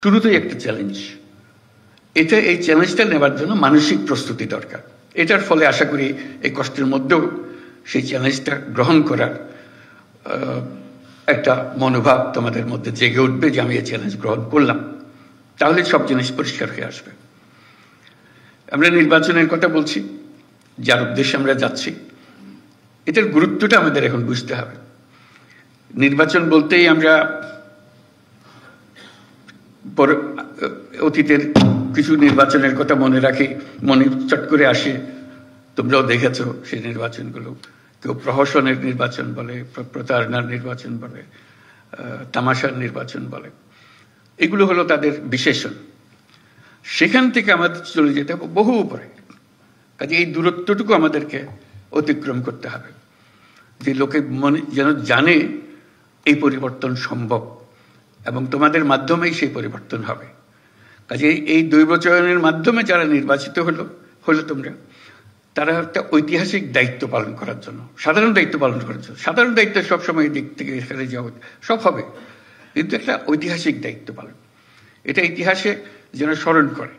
শুরুতেই একটা চ্যালেঞ্জ। এই চ্যালেঞ্জটা নেবার জন্য মানসিক প্রস্তুতি দরকার। এটার ফলে আশা করি এই কষ্টের মধ্যেও সেই চ্যালেঞ্জটা গ্রহণ করার একটা মনোভাব তোমাদের মধ্যে জেগে উঠবে যে আমি এই চ্যালেঞ্জ গ্রহণ করলাম, তাহলে সব জিনিস পরিষ্কার হয়ে আসবে। আমরা নির্বাচনের কথা বলছি, যার উদ্দেশ্যে আমরা যাচ্ছি, এটার গুরুত্বটা আমাদের এখন বুঝতে হবে। নির্বাচন বলতেই আমরা অতীতের কিছু নির্বাচনের কথা মনে রাখি, মনে চট করে আসে। তোমরাও দেখেছো সেই নির্বাচনগুলো। কেউ প্রহসনের নির্বাচন বলে, প্রতারণার নির্বাচন বলে, তামাশার নির্বাচন বলে। এগুলো হলো তাদের বিশেষণ। সেখান থেকে আমাদের চলে যেতে হবে বহু উপরে। কাজে এই দূরত্বটুকু আমাদেরকে অতিক্রম করতে হবে, যে লোকে মনে যেন জানে এই পরিবর্তন সম্ভব এবং তোমাদের মাধ্যমেই সেই পরিবর্তন হবে। কাজে এই দৈবচয়নের মাধ্যমে যারা নির্বাচিত হলো তোমরা, তারা একটা ঐতিহাসিক দায়িত্ব পালন করার জন্য, সাধারণ দায়িত্ব পালন করার জন্য। সাধারণ দায়িত্ব সবসময় এই দিক থেকে এখানে যাওয়া সব হবে, কিন্তু একটা ঐতিহাসিক দায়িত্ব পালন, এটা ইতিহাসে যেন স্মরণ করে।